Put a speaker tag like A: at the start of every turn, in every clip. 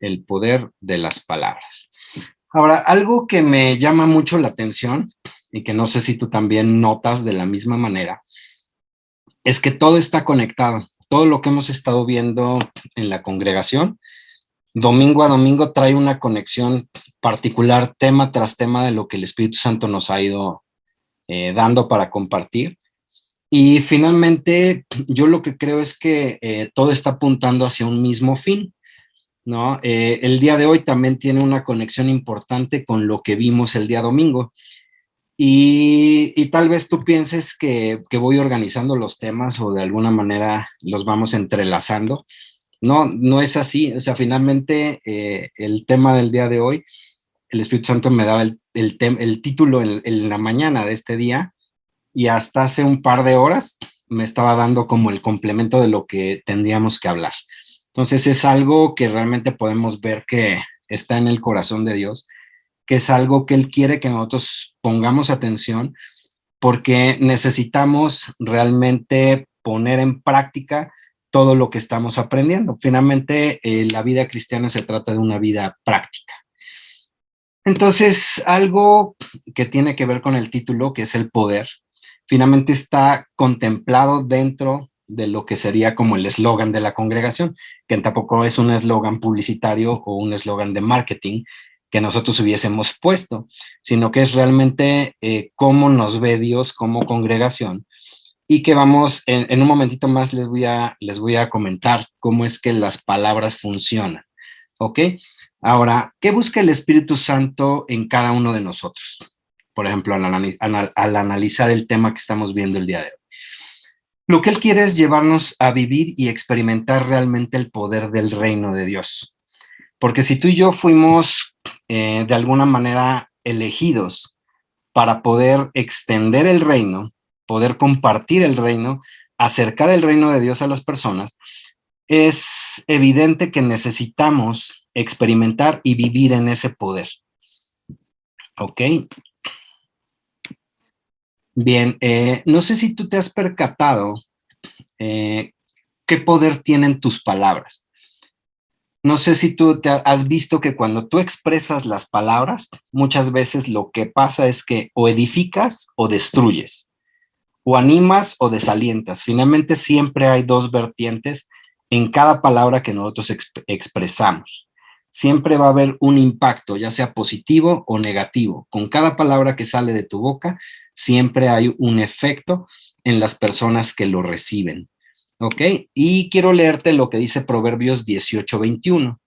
A: el poder de las palabras. Ahora, algo que me llama mucho la atención y que no sé si tú también notas de la misma manera, es que todo está conectado. Todo lo que hemos estado viendo en la congregación, domingo a domingo, trae una conexión particular, tema tras tema de lo que el Espíritu Santo nos ha ido dando para compartir. Y finalmente, yo lo que creo es que todo está apuntando hacia un mismo fin, ¿no? El día de hoy también tiene una conexión importante con lo que vimos el día domingo. Y tal vez tú pienses que voy organizando los temas o de alguna manera los vamos entrelazando. No, no es así. O sea, finalmente el tema del día de hoy, el Espíritu Santo me daba el título en la mañana de este día y hasta hace un par de horas me estaba dando como el complemento de lo que tendríamos que hablar. Entonces es algo que realmente podemos ver que está en el corazón de Dios, que es algo que Él quiere que nosotros pongamos atención porque necesitamos realmente poner en práctica todo lo que estamos aprendiendo. Finalmente, la vida cristiana se trata de una vida práctica. Entonces, algo que tiene que ver con el título, que es el poder, finalmente está contemplado dentro de lo que sería como el eslogan de la congregación, que tampoco es un eslogan publicitario o un eslogan de marketing que nosotros hubiésemos puesto, sino que es realmente cómo nos ve Dios como congregación y que vamos, en un momentito más les voy a comentar cómo es que las palabras funcionan, ¿ok? Ahora, ¿qué busca el Espíritu Santo en cada uno de nosotros? Por ejemplo, al analizar el tema que estamos viendo el día de hoy. Lo que Él quiere es llevarnos a vivir y experimentar realmente el poder del reino de Dios. Porque si tú y yo fuimos de alguna manera elegidos para poder extender el reino, poder compartir el reino, acercar el reino de Dios a las personas, es evidente que necesitamos experimentar y vivir en ese poder. ¿Ok? Bien, no sé si tú te has percatado qué poder tienen tus palabras. No sé si tú te has visto que cuando tú expresas las palabras, muchas veces lo que pasa es que o edificas o destruyes, o animas o desalientas. Finalmente siempre hay dos vertientes en cada palabra que nosotros expresamos. Siempre va a haber un impacto, ya sea positivo o negativo. Con cada palabra que sale de tu boca, siempre hay un efecto en las personas que lo reciben. ¿Ok? Y quiero leerte lo que dice Proverbios 18:21.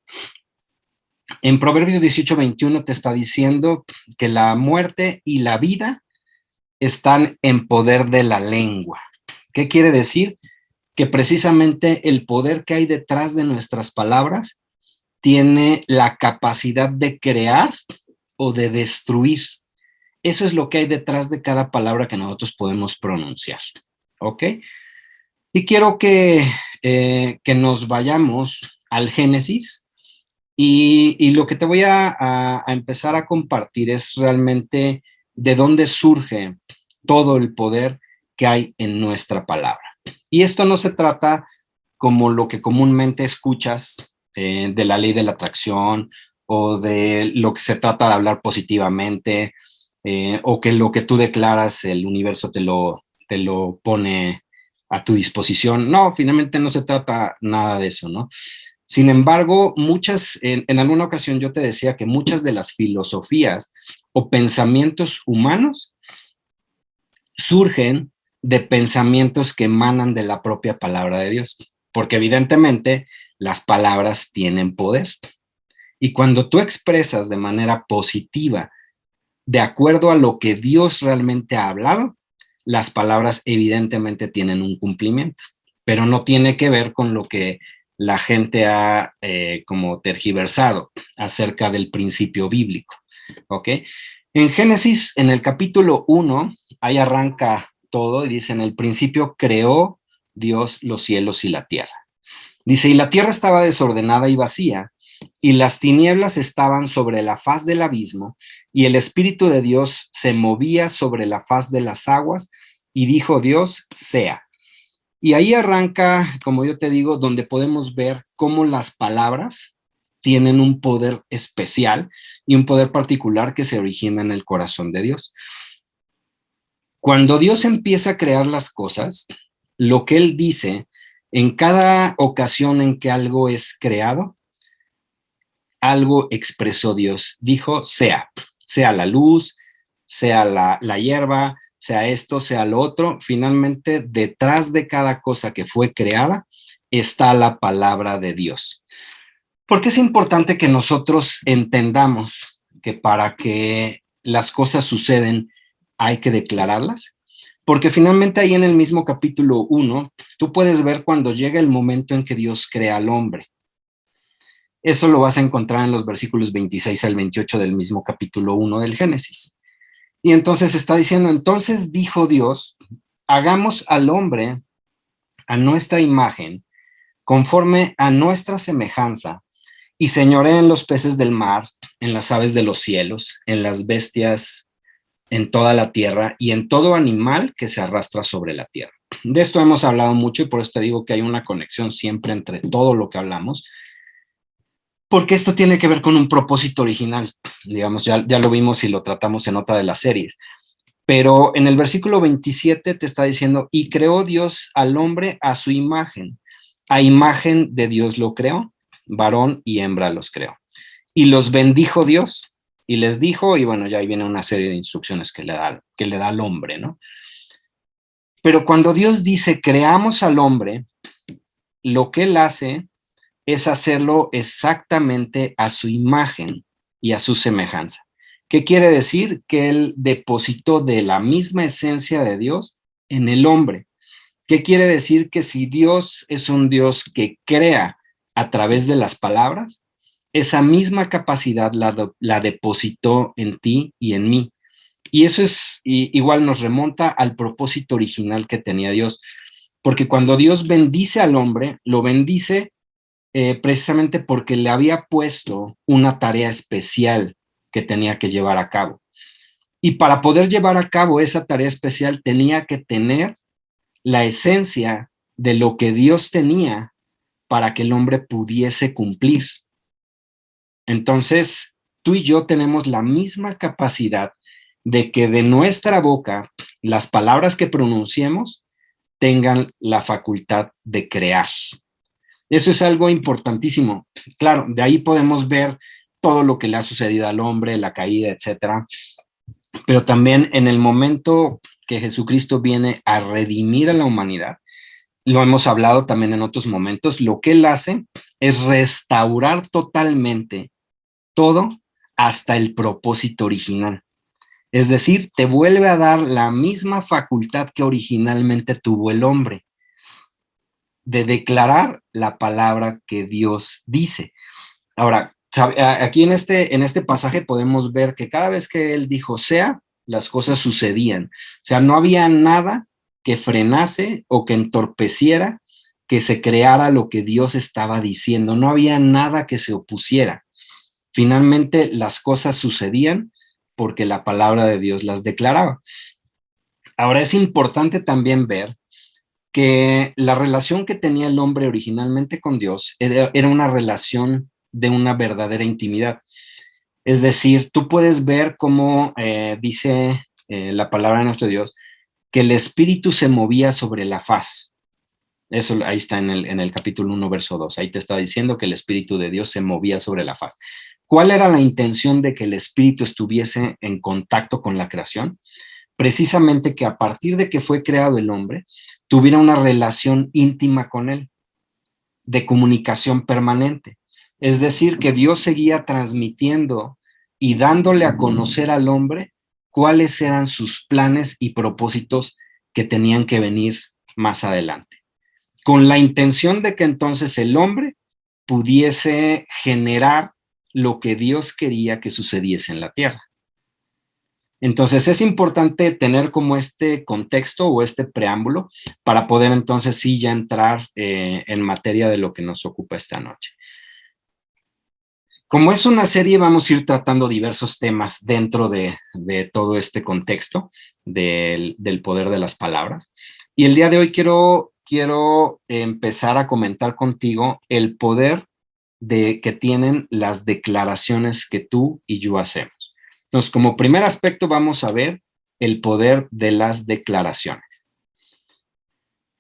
A: En Proverbios 18:21 te está diciendo que la muerte y la vida están en poder de la lengua. ¿Qué quiere decir? Que precisamente el poder que hay detrás de nuestras palabras tiene la capacidad de crear o de destruir. Eso es lo que hay detrás de cada palabra que nosotros podemos pronunciar. ¿Ok? Y quiero que nos vayamos al Génesis y lo que te voy a empezar a compartir es realmente de dónde surge todo el poder que hay en nuestra palabra. Y esto no se trata como lo que comúnmente escuchas de la ley de la atracción o de lo que se trata de hablar positivamente o que lo que tú declaras el universo te lo pone a tu disposición. No, finalmente no se trata nada de eso, ¿no? Sin embargo, en alguna ocasión yo te decía que muchas de las filosofías o pensamientos humanos surgen de pensamientos que emanan de la propia palabra de Dios, porque evidentemente las palabras tienen poder. Y cuando tú expresas de manera positiva, de acuerdo a lo que Dios realmente ha hablado, las palabras evidentemente tienen un cumplimiento, pero no tiene que ver con lo que la gente ha como tergiversado acerca del principio bíblico. ¿Ok? En Génesis, en el capítulo 1, ahí arranca todo y dice, en el principio creó Dios los cielos y la tierra. Dice, y la tierra estaba desordenada y vacía, y las tinieblas estaban sobre la faz del abismo, y el Espíritu de Dios se movía sobre la faz de las aguas, y dijo Dios, sea. Y ahí arranca, como yo te digo, donde podemos ver cómo las palabras tienen un poder especial y un poder particular que se origina en el corazón de Dios. Cuando Dios empieza a crear las cosas, lo que Él dice en cada ocasión en que algo es creado, algo expresó Dios. Dijo, sea la luz, sea la hierba, sea esto, sea lo otro. Finalmente, detrás de cada cosa que fue creada está la palabra de Dios. Porque es importante que nosotros entendamos que para que las cosas suceden hay que declararlas. Porque finalmente ahí en el mismo capítulo 1, tú puedes ver cuando llega el momento en que Dios crea al hombre. Eso lo vas a encontrar en los versículos 26 al 28 del mismo capítulo 1 del Génesis. Y entonces está diciendo, entonces dijo Dios, hagamos al hombre a nuestra imagen, conforme a nuestra semejanza, y señoree en los peces del mar, en las aves de los cielos, en las bestias, en toda la tierra y en todo animal que se arrastra sobre la tierra. De esto hemos hablado mucho y por eso te digo que hay una conexión siempre entre todo lo que hablamos, porque esto tiene que ver con un propósito original, digamos, ya lo vimos y lo tratamos en otra de las series, pero en el versículo 27 te está diciendo, y creó Dios al hombre a su imagen, a imagen de Dios lo creó, varón y hembra los creó, y los bendijo Dios, y les dijo, y bueno, ya ahí viene una serie de instrucciones que le da al hombre, ¿no? Pero cuando Dios dice, creamos al hombre, lo que él hace es hacerlo exactamente a su imagen y a su semejanza. ¿Qué quiere decir? Que él depositó de la misma esencia de Dios en el hombre. ¿Qué quiere decir? Que si Dios es un Dios que crea a través de las palabras, esa misma capacidad la depositó en ti y en mí. Y eso es igual nos remonta al propósito original que tenía Dios, porque cuando Dios bendice al hombre, lo bendice precisamente porque le había puesto una tarea especial que tenía que llevar a cabo. Y para poder llevar a cabo esa tarea especial tenía que tener la esencia de lo que Dios tenía para que el hombre pudiese cumplir. Entonces, tú y yo tenemos la misma capacidad de que de nuestra boca las palabras que pronunciemos tengan la facultad de crear. Eso es algo importantísimo. Claro, de ahí podemos ver todo lo que le ha sucedido al hombre, la caída, etcétera. Pero también en el momento que Jesucristo viene a redimir a la humanidad, lo hemos hablado también en otros momentos, lo que él hace es restaurar totalmente todo hasta el propósito original. Es decir, te vuelve a dar la misma facultad que originalmente tuvo el hombre de declarar la palabra que Dios dice. Ahora, aquí en este pasaje podemos ver que cada vez que él dijo sea, las cosas sucedían. O sea, no había nada que frenase o que entorpeciera que se creara lo que Dios estaba diciendo. No había nada que se opusiera. Finalmente, las cosas sucedían porque la palabra de Dios las declaraba. Ahora, es importante también ver que la relación que tenía el hombre originalmente con Dios era una relación de una verdadera intimidad. Es decir, tú puedes ver cómo dice la palabra de nuestro Dios, que el Espíritu se movía sobre la faz. Eso ahí está en el capítulo 1, verso 2. Ahí te está diciendo que el Espíritu de Dios se movía sobre la faz. ¿Cuál era la intención de que el Espíritu estuviese en contacto con la creación? Precisamente que a partir de que fue creado el hombre, tuviera una relación íntima con él, de comunicación permanente. Es decir, que Dios seguía transmitiendo y dándole a conocer al hombre cuáles eran sus planes y propósitos que tenían que venir más adelante, con la intención de que entonces el hombre pudiese generar lo que Dios quería que sucediese en la tierra. Entonces es importante tener como este contexto o este preámbulo para poder entonces sí ya entrar en materia de lo que nos ocupa esta noche. Como es una serie, vamos a ir tratando diversos temas dentro de todo este contexto del poder de las palabras. Y el día de hoy quiero empezar a comentar contigo el poder que tienen las declaraciones que tú y yo hacemos. Entonces, como primer aspecto vamos a ver el poder de las declaraciones.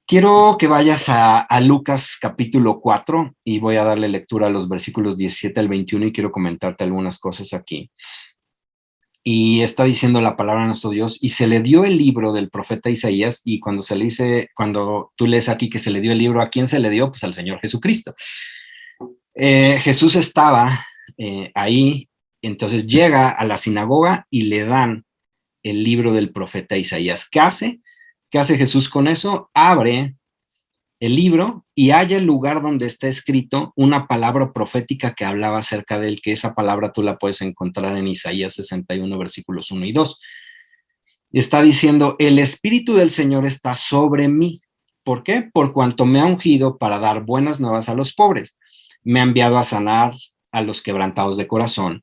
A: Quiero que vayas a Lucas capítulo 4 y voy a darle lectura a los versículos 17 al 21 y quiero comentarte algunas cosas aquí. Y está diciendo la palabra de nuestro Dios, y se le dio el libro del profeta Isaías, y cuando se le dice, cuando tú lees aquí que se le dio el libro, ¿a quién se le dio? Pues al Señor Jesucristo. Jesús estaba ahí, entonces llega a la sinagoga y le dan el libro del profeta Isaías. ¿Qué hace? ¿Qué hace Jesús con eso? Abre el libro y halla el lugar donde está escrito una palabra profética que hablaba acerca de él, que esa palabra tú la puedes encontrar en Isaías 61, versículos 1 y 2. Está diciendo, el Espíritu del Señor está sobre mí. ¿Por qué? Por cuanto me ha ungido para dar buenas nuevas a los pobres. Me ha enviado a sanar a los quebrantados de corazón,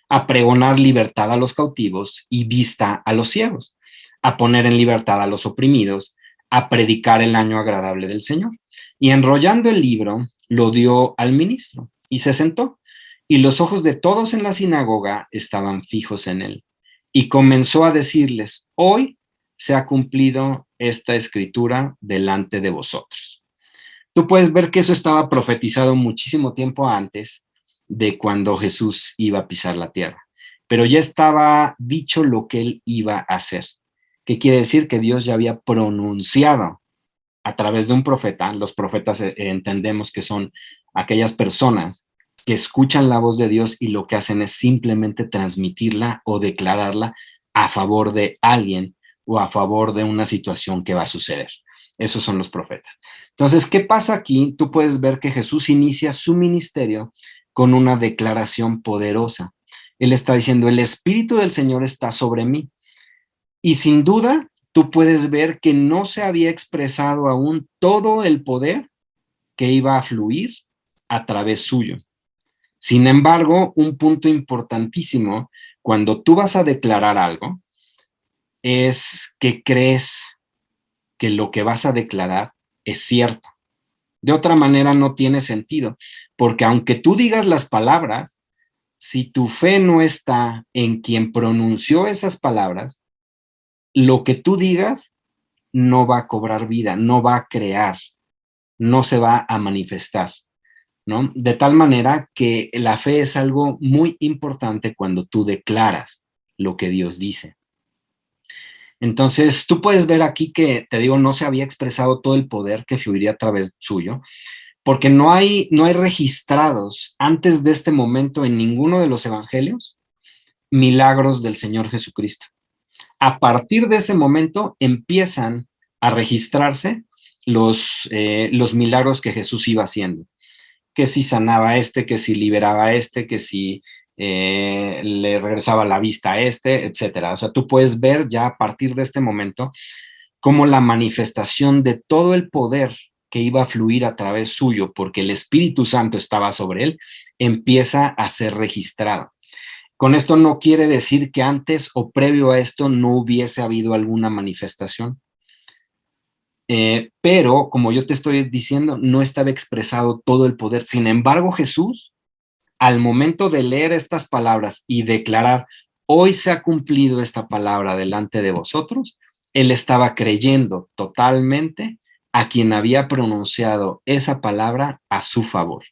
A: a pregonar libertad a los cautivos y vista a los ciegos, a poner en libertad a los oprimidos, a predicar el año agradable del Señor. Y enrollando el libro, lo dio al ministro y se sentó. Y los ojos de todos en la sinagoga estaban fijos en él. Y comenzó a decirles, hoy se ha cumplido esta escritura delante de vosotros. Tú puedes ver que eso estaba profetizado muchísimo tiempo antes de cuando Jesús iba a pisar la tierra, pero ya estaba dicho lo que él iba a hacer. ¿Qué quiere decir? Que Dios ya había pronunciado a través de un profeta. Los profetas entendemos que son aquellas personas que escuchan la voz de Dios y lo que hacen es simplemente transmitirla o declararla a favor de alguien o a favor de una situación que va a suceder. Esos son los profetas. Entonces, ¿qué pasa aquí? Tú puedes ver que Jesús inicia su ministerio con una declaración poderosa. Él está diciendo, el Espíritu del Señor está sobre mí. Y sin duda, tú puedes ver que no se había expresado aún todo el poder que iba a fluir a través suyo. Sin embargo, un punto importantísimo cuando tú vas a declarar algo es que crees que lo que vas a declarar es cierto. De otra manera no tiene sentido, porque aunque tú digas las palabras, si tu fe no está en quien pronunció esas palabras, lo que tú digas no va a cobrar vida, no va a crear, no se va a manifestar, ¿no? De tal manera que la fe es algo muy importante cuando tú declaras lo que Dios dice. Entonces, tú puedes ver aquí que, te digo, no se había expresado todo el poder que fluiría a través suyo, porque no hay registrados antes de este momento en ninguno de los evangelios milagros del Señor Jesucristo. A partir de ese momento empiezan a registrarse los milagros que Jesús iba haciendo. Que si sanaba a este, que si liberaba a este, que si le regresaba la vista a este, etcétera. O sea, tú puedes ver ya a partir de este momento cómo la manifestación de todo el poder que iba a fluir a través suyo, porque el Espíritu Santo estaba sobre él, empieza a ser registrado. Con esto no quiere decir que antes o previo a esto no hubiese habido alguna manifestación. Pero, como yo te estoy diciendo, no estaba expresado todo el poder. Sin embargo, Jesús, al momento de leer estas palabras y declarar, hoy se ha cumplido esta palabra delante de vosotros, él estaba creyendo totalmente a quien había pronunciado esa palabra a su favor.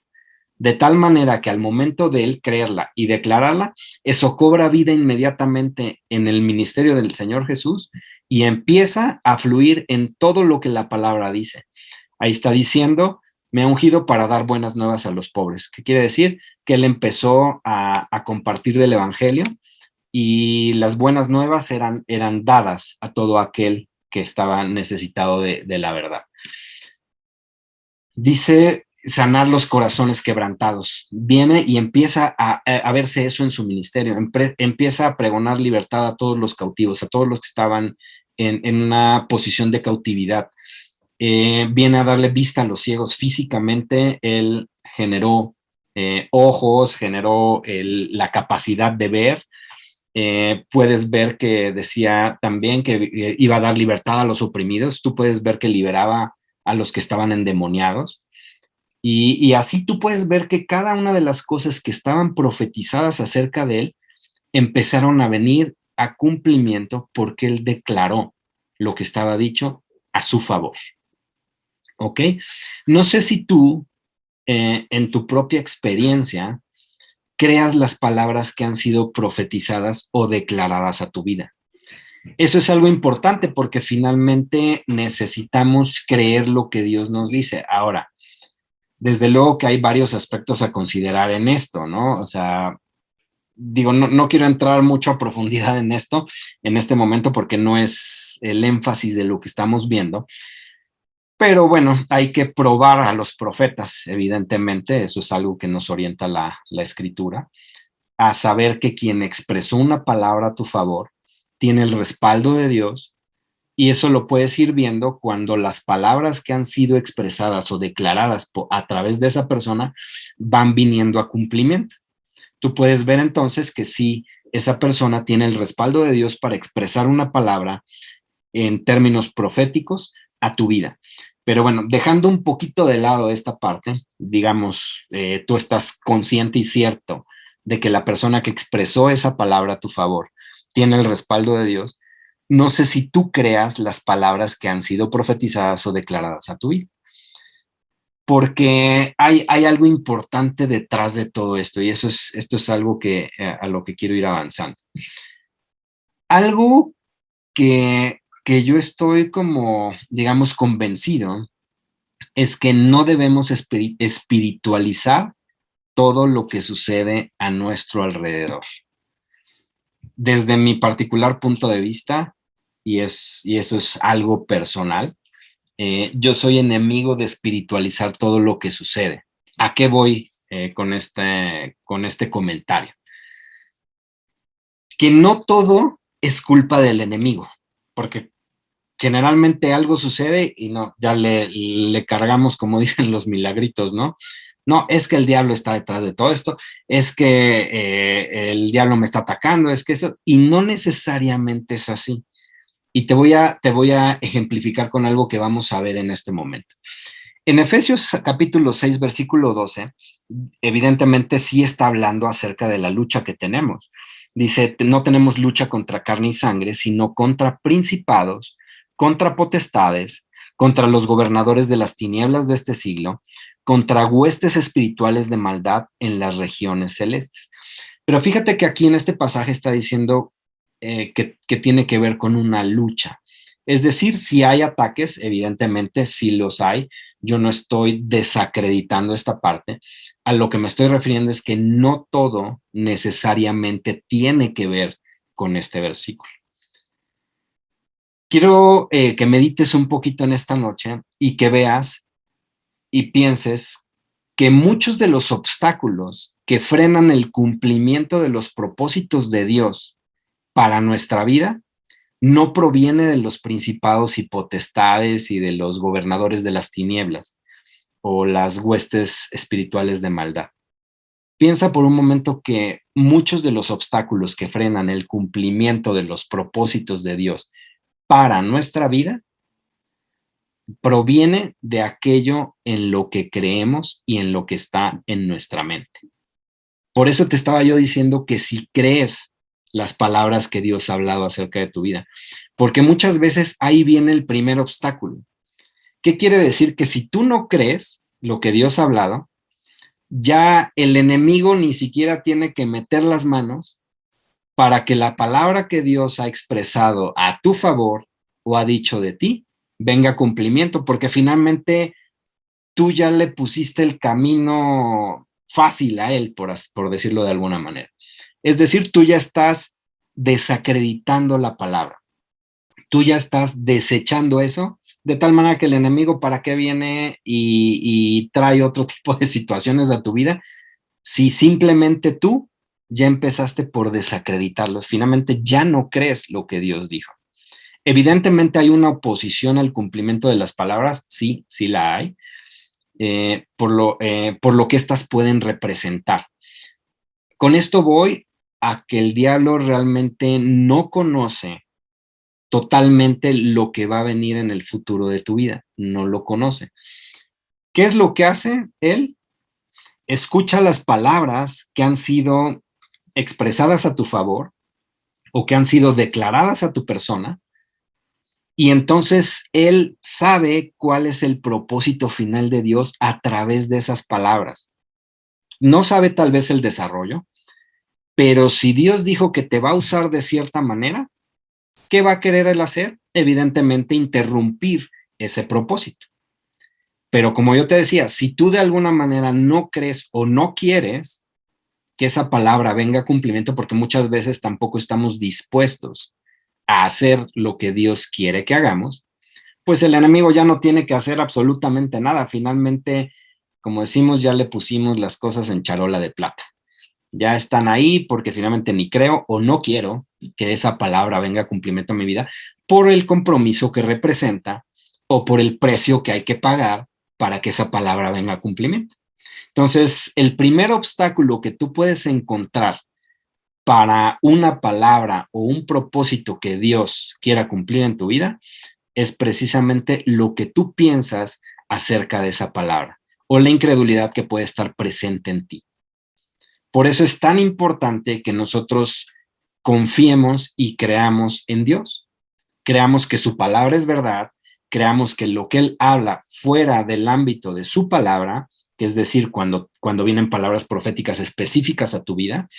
A: De tal manera que al momento de él creerla y declararla, eso cobra vida inmediatamente en el ministerio del Señor Jesús y empieza a fluir en todo lo que la palabra dice. Ahí está diciendo, me ha ungido para dar buenas nuevas a los pobres. ¿Qué quiere decir? Que él empezó a compartir del evangelio y las buenas nuevas eran dadas a todo aquel que estaba necesitado de la verdad. Dice sanar los corazones quebrantados. Viene y empieza a verse eso en su ministerio. Empieza a pregonar libertad a todos los cautivos, a todos los que estaban en una posición de cautividad. Viene a darle vista a los ciegos. Físicamente, él generó ojos, generó la capacidad de ver. Puedes ver que decía también que iba a dar libertad a los oprimidos. Tú puedes ver que liberaba a los que estaban endemoniados. Y así tú puedes ver que cada una de las cosas que estaban profetizadas acerca de él empezaron a venir a cumplimiento porque él declaró lo que estaba dicho a su favor. ¿Ok? No sé si tú, en tu propia experiencia, creas las palabras que han sido profetizadas o declaradas a tu vida. Eso es algo importante porque finalmente necesitamos creer lo que Dios nos dice. Ahora, desde luego que hay varios aspectos a considerar en esto, ¿no? O sea, digo, no quiero entrar mucho a profundidad en esto en este momento porque no es el énfasis de lo que estamos viendo, pero bueno, hay que probar a los profetas, evidentemente, eso es algo que nos orienta la escritura, a saber que quien expresó una palabra a tu favor tiene el respaldo de Dios. Y eso lo puedes ir viendo cuando las palabras que han sido expresadas o declaradas a través de esa persona van viniendo a cumplimiento. Tú puedes ver entonces que sí, esa persona tiene el respaldo de Dios para expresar una palabra en términos proféticos a tu vida. Pero bueno, dejando un poquito de lado esta parte, digamos, tú estás consciente y cierto de que la persona que expresó esa palabra a tu favor tiene el respaldo de Dios. No sé si tú creas las palabras que han sido profetizadas o declaradas a tu vida, porque hay algo importante detrás de todo esto y esto es algo que, a lo que quiero ir avanzando. Algo que yo estoy como, digamos, convencido es que no debemos espiritualizar todo lo que sucede a nuestro alrededor. Desde mi particular punto de vista, y eso es algo personal, yo soy enemigo de espiritualizar todo lo que sucede. ¿A qué voy con este comentario? Que no todo es culpa del enemigo, porque generalmente algo sucede y no, ya le cargamos, como dicen los milagritos, ¿no? No, es que el diablo está detrás de todo esto, es que el diablo me está atacando, es que eso, y no necesariamente es así. Y te voy a ejemplificar con algo que vamos a ver en este momento. En Efesios capítulo 6, versículo 12, evidentemente sí está hablando acerca de la lucha que tenemos. Dice, no tenemos lucha contra carne y sangre, sino contra principados, contra potestades, contra los gobernadores de las tinieblas de este siglo, contra huestes espirituales de maldad en las regiones celestes. Pero fíjate que aquí en este pasaje está diciendo que tiene que ver con una lucha. Es decir, si hay ataques, evidentemente sí los hay. Yo no estoy desacreditando esta parte. A lo que me estoy refiriendo es que no todo necesariamente tiene que ver con este versículo. Quiero que medites un poquito en esta noche y que veas y pienses que muchos de los obstáculos que frenan el cumplimiento de los propósitos de Dios para nuestra vida no proviene de los principados y potestades y de los gobernadores de las tinieblas o las huestes espirituales de maldad. Piensa por un momento que muchos de los obstáculos que frenan el cumplimiento de los propósitos de Dios para nuestra vida proviene de aquello en lo que creemos y en lo que está en nuestra mente. Por eso te estaba yo diciendo que si crees las palabras que Dios ha hablado acerca de tu vida, porque muchas veces ahí viene el primer obstáculo. ¿Qué quiere decir? Que si tú no crees lo que Dios ha hablado, ya el enemigo ni siquiera tiene que meter las manos para que la palabra que Dios ha expresado a tu favor o ha dicho de ti venga a cumplimiento, porque finalmente tú ya le pusiste el camino fácil a él, por decirlo de alguna manera. Es decir, tú ya estás desacreditando la palabra. Tú ya estás desechando eso, de tal manera que el enemigo para qué viene y trae otro tipo de situaciones a tu vida, si simplemente tú ya empezaste por desacreditarlos, finalmente ya no crees lo que Dios dijo. Evidentemente hay una oposición al cumplimiento de las palabras, sí, sí la hay, por lo que estas pueden representar. Con esto voy a que el diablo realmente no conoce totalmente lo que va a venir en el futuro de tu vida, no lo conoce. ¿Qué es lo que hace él? Escucha las palabras que han sido expresadas a tu favor o que han sido declaradas a tu persona, y entonces él sabe cuál es el propósito final de Dios a través de esas palabras. No sabe tal vez el desarrollo, pero si Dios dijo que te va a usar de cierta manera, ¿qué va a querer él hacer? Evidentemente interrumpir ese propósito. Pero como yo te decía, si tú de alguna manera no crees o no quieres que esa palabra venga a cumplimiento, porque muchas veces tampoco estamos dispuestos a hacer lo que Dios quiere que hagamos, pues el enemigo ya no tiene que hacer absolutamente nada. Finalmente, como decimos, ya le pusimos las cosas en charola de plata. Ya están ahí porque finalmente ni creo o no quiero que esa palabra venga a cumplimiento a mi vida por el compromiso que representa o por el precio que hay que pagar para que esa palabra venga a cumplimiento. Entonces, el primer obstáculo que tú puedes encontrar para una palabra o un propósito que Dios quiera cumplir en tu vida es precisamente lo que tú piensas acerca de esa palabra o la incredulidad que puede estar presente en ti. Por eso es tan importante que nosotros confiemos y creamos en Dios. Creamos que su palabra es verdad, creamos que lo que Él habla fuera del ámbito de su palabra, que es decir, cuando vienen palabras proféticas específicas a tu vida,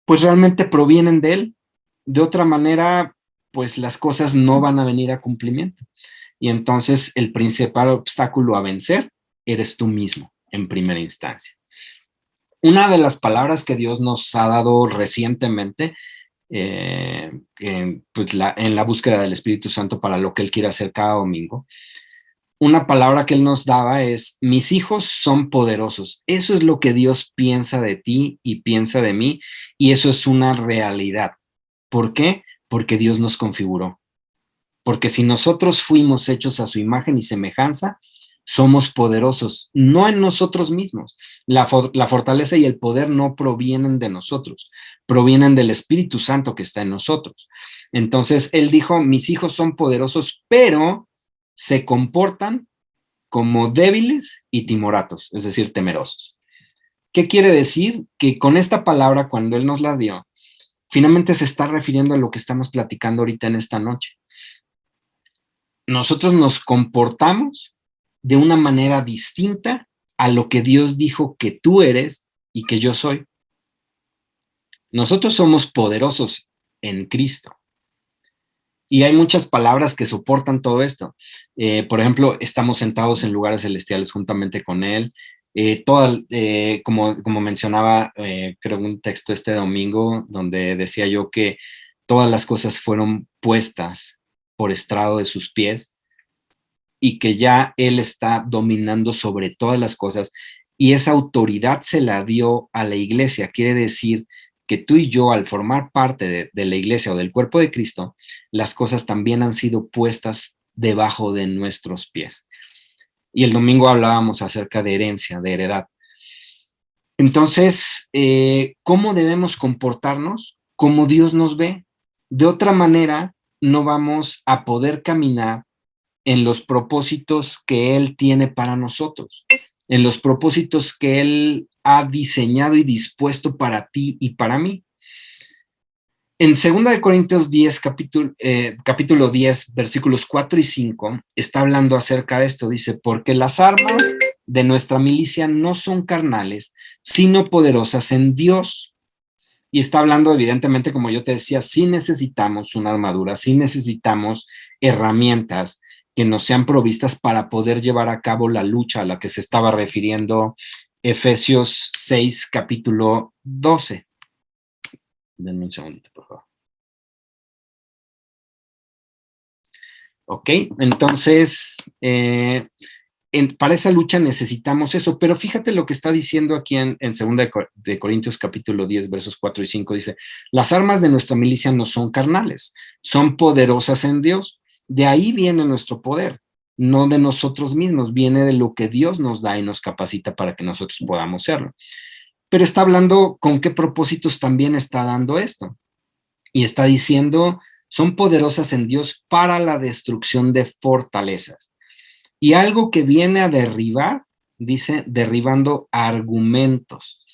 A: pues realmente provienen de Él. De otra manera, pues las cosas no van a venir a cumplimiento. Y entonces el principal obstáculo a vencer eres tú mismo en primera instancia. Una de las palabras que Dios nos ha dado recientemente, pues en la búsqueda del Espíritu Santo para lo que Él quiere hacer cada domingo, una palabra que Él nos daba es: mis hijos son poderosos. Eso es lo que Dios piensa de ti y piensa de mí, y eso es una realidad. ¿Por qué? Porque Dios nos configuró. Porque si nosotros fuimos hechos a su imagen y semejanza, somos poderosos, no en nosotros mismos. La fortaleza y el poder no provienen de nosotros, provienen del Espíritu Santo que está en nosotros. Entonces, Él dijo: mis hijos son poderosos, pero se comportan como débiles y timoratos, es decir, temerosos. ¿Qué quiere decir? Que con esta palabra, cuando Él nos la dio, finalmente se está refiriendo a lo que estamos platicando ahorita en esta noche. Nosotros nos comportamos de una manera distinta a lo que Dios dijo que tú eres y que yo soy. Nosotros somos poderosos en Cristo. Y hay muchas palabras que soportan todo esto. Por ejemplo, estamos sentados en lugares celestiales juntamente con Él. Como mencionaba, creo un texto este domingo, donde decía yo que todas las cosas fueron puestas por estrado de sus pies y que ya Él está dominando sobre todas las cosas, y esa autoridad se la dio a la iglesia. Quiere decir que tú y yo, al formar parte de la iglesia o del cuerpo de Cristo, las cosas también han sido puestas debajo de nuestros pies. Y el domingo hablábamos acerca de herencia, de heredad. Entonces, ¿cómo debemos comportarnos? Como Dios nos ve. De otra manera, no vamos a poder caminar en los propósitos que Él tiene para nosotros, en los propósitos que Él ha diseñado y dispuesto para ti y para mí. En 2 Corintios 10, capítulo 10, versículos 4 y 5, está hablando acerca de esto. Dice: porque las armas de nuestra milicia no son carnales, sino poderosas en Dios. Y está hablando, evidentemente, como yo te decía, sí necesitamos una armadura, sí necesitamos herramientas que nos sean provistas para poder llevar a cabo la lucha a la que se estaba refiriendo Efesios 6, capítulo 12. Denme un segundito, por favor. Ok, entonces, para esa lucha necesitamos eso, pero fíjate lo que está diciendo aquí en 2 de Corintios capítulo 10, versos 4 y 5, dice: las armas de nuestra milicia no son carnales, son poderosas en Dios. De ahí viene nuestro poder, no de nosotros mismos, viene de lo que Dios nos da y nos capacita para que nosotros podamos serlo. Pero está hablando con qué propósitos también está dando esto. Y está diciendo: son poderosas en Dios para la destrucción de fortalezas. Y algo que viene a derribar, dice, derribando argumentos.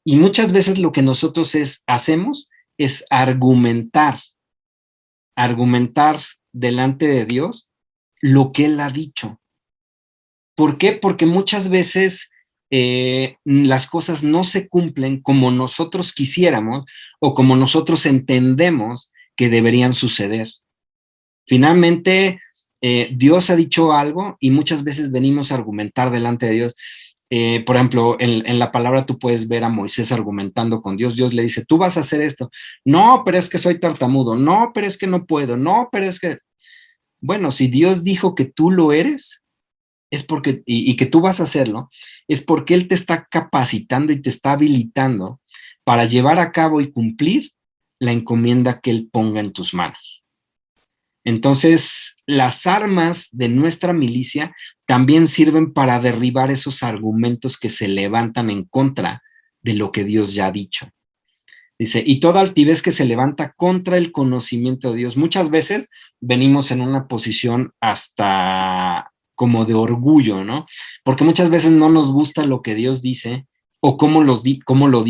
A: Y muchas veces lo que nosotros hacemos es argumentar delante de Dios lo que Él ha dicho. ¿Por qué? Porque muchas veces las cosas no se cumplen como nosotros quisiéramos o como nosotros entendemos que deberían suceder. Finalmente, Dios ha dicho algo y muchas veces venimos a argumentar delante de Dios. Por ejemplo, en la palabra tú puedes ver a Moisés argumentando con Dios. Dios le dice, tú vas a hacer esto. No, pero es que soy tartamudo. No, pero es que no puedo. No, pero es que... Bueno, si Dios dijo que tú lo eres, es porque, y que tú vas a hacerlo, es porque Él te está capacitando y te está habilitando para llevar a cabo y cumplir la encomienda que Él ponga en tus manos. Entonces, las armas de nuestra milicia también sirven para derribar esos argumentos que se levantan en contra de lo que Dios ya ha dicho. Dice, y toda altivez que se levanta contra el conocimiento de Dios. Muchas veces venimos en una posición hasta como de orgullo, ¿no? Porque muchas veces no nos gusta lo que Dios dice o cómo lo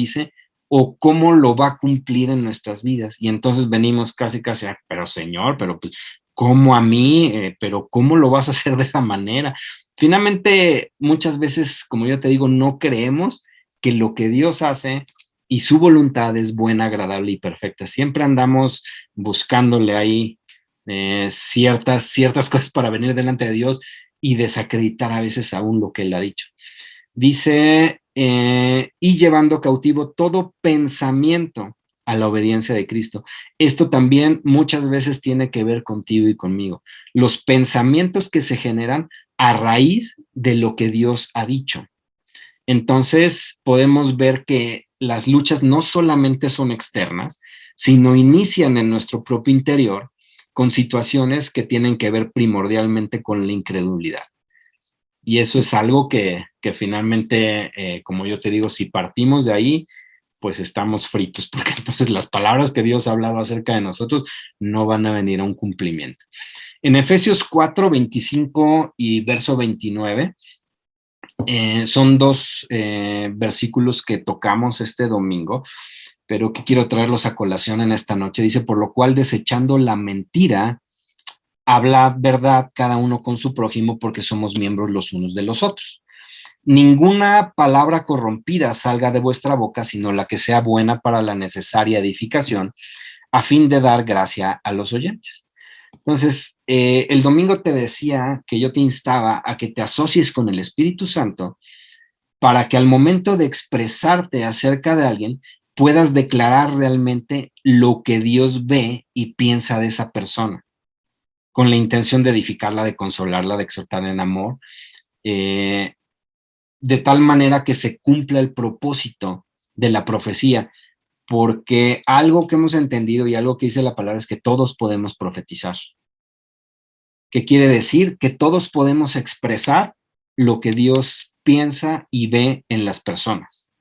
A: dice o cómo lo va a cumplir en nuestras vidas. Y entonces venimos casi, pero Señor, pero pues, ¿cómo a mí? Pero ¿cómo lo vas a hacer de esa manera? Finalmente, muchas veces, como yo te digo, no creemos que lo que Dios hace y su voluntad es buena, agradable y perfecta. Siempre andamos buscándole ahí ciertas cosas para venir delante de Dios y desacreditar a veces aún lo que Él ha dicho. Dice, y llevando cautivo todo pensamiento a la obediencia de Cristo. Esto también muchas veces tiene que ver contigo y conmigo. Los pensamientos que se generan a raíz de lo que Dios ha dicho. Entonces podemos ver que las luchas no solamente son externas, sino inician en nuestro propio interior con situaciones que tienen que ver primordialmente con la incredulidad. Y eso es algo que finalmente, como yo te digo, si partimos de ahí, pues estamos fritos, porque entonces las palabras que Dios ha hablado acerca de nosotros no van a venir a un cumplimiento. En Efesios 4, 25 y verso 29, son dos versículos que tocamos este domingo, pero que quiero traerlos a colación en esta noche. Dice, por lo cual, desechando la mentira, hablad verdad cada uno con su prójimo, porque somos miembros los unos de los otros. Ninguna palabra corrompida salga de vuestra boca, sino la que sea buena para la necesaria edificación, a fin de dar gracia a los oyentes. Entonces, el domingo te decía que yo te instaba a que te asocies con el Espíritu Santo para que al momento de expresarte acerca de alguien puedas declarar realmente lo que Dios ve y piensa de esa persona, con la intención de edificarla, de consolarla, de exhortarla en amor, de tal manera que se cumpla el propósito de la profecía, porque algo que hemos entendido y algo que dice la palabra es que todos podemos profetizar. ¿Qué quiere decir? Que todos podemos expresar lo que Dios piensa y ve en las personas.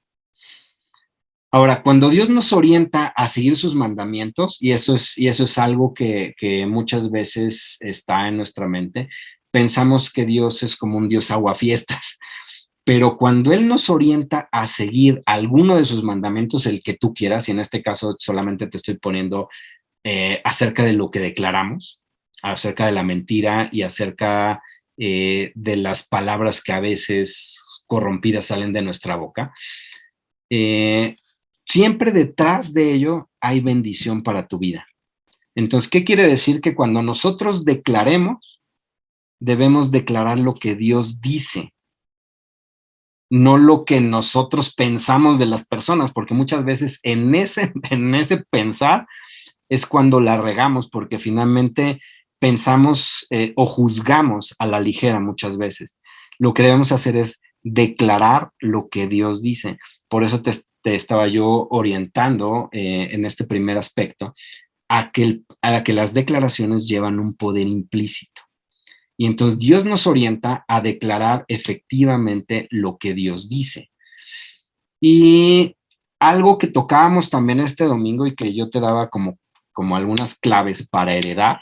A: Ahora, cuando Dios nos orienta a seguir sus mandamientos, y eso es algo que muchas veces está en nuestra mente, pensamos que Dios es como un Dios aguafiestas, pero cuando Él nos orienta a seguir alguno de sus mandamientos, el que tú quieras, y en este caso solamente te estoy poniendo acerca de lo que declaramos, acerca de la mentira y acerca de las palabras que a veces corrompidas salen de nuestra boca, siempre detrás de ello hay bendición para tu vida. Entonces, ¿qué quiere decir? Que cuando nosotros declaremos, debemos declarar lo que Dios dice, no lo que nosotros pensamos de las personas, porque muchas veces en ese pensar es cuando la regamos, porque finalmente pensamos o juzgamos a la ligera muchas veces. Lo que debemos hacer es declarar lo que Dios dice. Por eso te estaba yo orientando en este primer aspecto a que las declaraciones llevan un poder implícito. Y entonces Dios nos orienta a declarar efectivamente lo que Dios dice. Y algo que tocábamos también este domingo y que yo te daba como algunas claves para heredar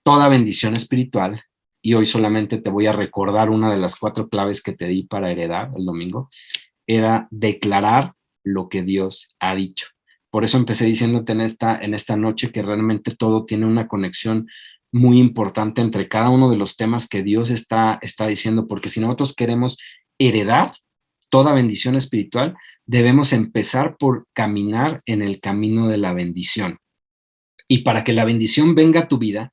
A: toda bendición espiritual, y hoy solamente te voy a recordar una de las 4 claves que te di para heredar el domingo, era declarar lo que Dios ha dicho. Por eso empecé diciéndote en esta noche que realmente todo tiene una conexión muy importante entre cada uno de los temas que Dios está diciendo, porque si nosotros queremos heredar toda bendición espiritual, debemos empezar por caminar en el camino de la bendición. Y para que la bendición venga a tu vida,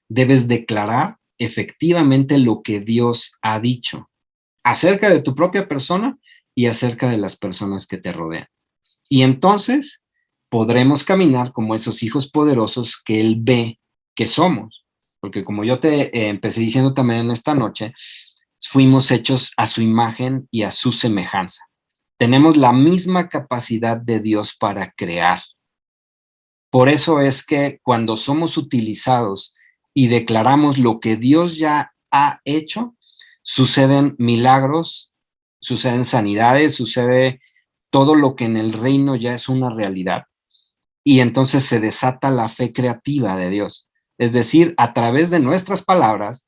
A: debes declarar efectivamente lo que Dios ha dicho acerca de tu propia persona y acerca de las personas que te rodean. Y entonces podremos caminar como esos hijos poderosos que Él ve que somos. Porque como yo te empecé diciendo también en esta noche, fuimos hechos a su imagen y a su semejanza. Tenemos la misma capacidad de Dios para crear. Por eso es que cuando somos utilizados y declaramos lo que Dios ya ha hecho, suceden milagros, suceden sanidades, sucede todo lo que en el reino ya es una realidad. Y entonces se desata la fe creativa de Dios. Es decir, a través de nuestras palabras,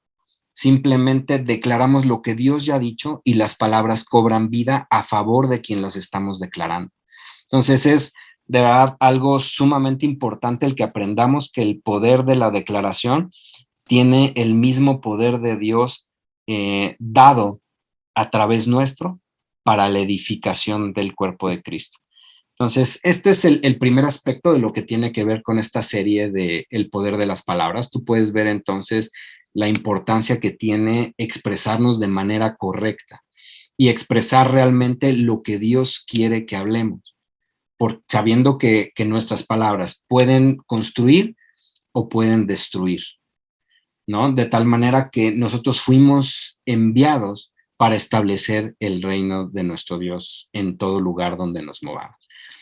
A: simplemente declaramos lo que Dios ya ha dicho y las palabras cobran vida a favor de quien las estamos declarando. Entonces es de verdad algo sumamente importante el que aprendamos que el poder de la declaración tiene el mismo poder de Dios dado a través nuestro para la edificación del cuerpo de Cristo. Entonces, este es el primer aspecto de lo que tiene que ver con esta serie de El poder de las palabras. Tú puedes ver entonces la importancia que tiene expresarnos de manera correcta y expresar realmente lo que Dios quiere que hablemos sabiendo que nuestras palabras pueden construir o pueden destruir, ¿no? De tal manera que nosotros fuimos enviados para establecer el reino de nuestro Dios en todo lugar donde nos movamos.